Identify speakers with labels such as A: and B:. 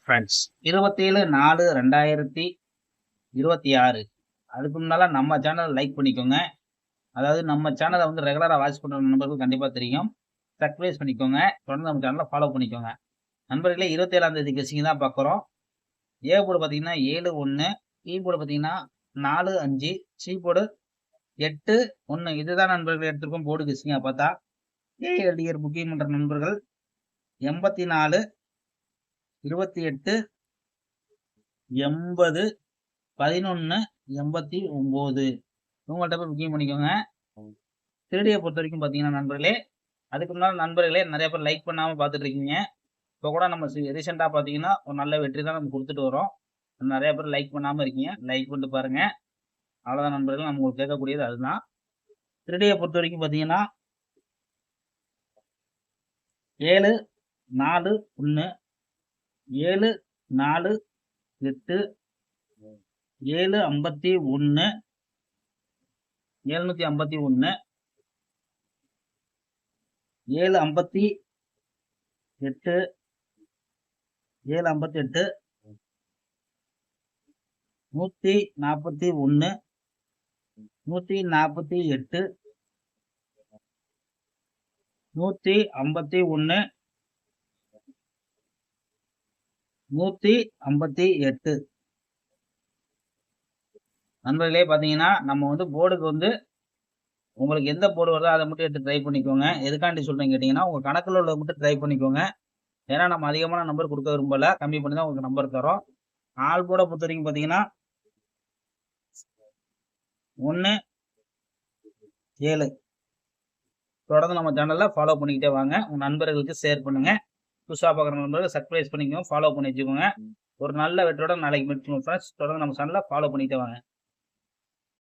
A: Friends 27/4/2026 அதுக்கு முன்னால நம்ம சேனல் லைக் பண்ணிக்கோங்க. அதாவது நம்ம சேனலை வந்து ரெகுலராக வாட்ச் பண்ணுற நண்பர்கள் கண்டிப்பாக தெரியும். சப்ஸ்கிரைப் பண்ணிக்கோங்க. தொடர்ந்து நம்ம சேனலை ஃபாலோ பண்ணிக்கோங்க. நண்பர்களே 27ஆம் தேதி கெஸ்ஸிங் தான் பார்க்குறோம். ஏ போர்டு பார்த்தீங்கன்னா 7-1, பி போர்டு பார்த்தீங்கன்னா 4-5, சி போர்டு 8-1. இதுதான் நண்பர்கள் எடுத்திருக்கோம் போர்டு கெஸ்ஸிங்காக பார்த்தா. ஏஎல்டிஆர் புக்கிங் பண்ணுற நண்பர்கள் 84, 28, 80, 11, 89 உங்கள்கிட்ட போய் புக்கிங் பண்ணிக்கோங்க. திருடியை பொறுத்த வரைக்கும் பார்த்தீங்கன்னா நண்பர்களே, அதுக்கு முன்னால் நண்பர்களே நிறைய பேர் லைக் பண்ணாமல் பார்த்துட்டு இருக்கீங்க. இப்போ கூட நம்ம ரீசெண்டாக பார்த்தீங்கன்னா ஒரு நல்ல வெற்றி தான் நம்ம கொடுத்துட்டு வரோம். நிறைய பேர் லைக் பண்ணாமல் இருக்கீங்க. லைக் பண்ணிட்டு பாருங்க. அவ்வளோதான் நண்பர்கள், நம்ம உங்களுக்கு கேட்கக்கூடியது அதுதான். திருடியை பொறுத்த வரைக்கும் பார்த்தீங்கன்னா 7-4-1, 7-4-8, 751, 751, 758, 758, 141, 148, 151, 158 நண்பர்களே. பார்த்தீங்கன்னா நம்ம வந்து போர்டுக்கு வந்து உங்களுக்கு எந்த போர்டு வருதோ அதை மட்டும் எடுத்து ட்ரை பண்ணிக்கோங்க. எதுக்காண்டி சொல்றேன்னு கேட்டிங்கன்னா, உங்கள் கணக்கில் உள்ளதை மட்டும் ட்ரை பண்ணிக்கோங்க. ஏன்னா நம்ம அதிகமான நம்பர் கொடுக்க விரும்பல, கம்மி பண்ணி தான் உங்களுக்கு நம்பர் தரோம். ஆல் போர்டை பொறுத்த வரைக்கும் பார்த்தீங்கன்னா 1-7 தொடர்ந்து நம்ம சேனலில் ஃபாலோ பண்ணிக்கிட்டே வாங்க. உங்கள் நண்பர்களுக்கு ஷேர் பண்ணுங்க. புதுசாக பார்க்குற நண்பர்கள் சப்ஸ்கிரைப் பண்ணிக்கோங்க, ஃபாலோ பண்ணி வச்சுக்கோங்க. ஒரு நல்ல வெற்றியோட நாளைக்கு மீட் பண்ணுவோம் ஃப்ரெண்ட்ஸ். தொடர்ந்து நம்ம சேனலில் ஃபாலோ பண்ணிக்கிட்டே வாங்க.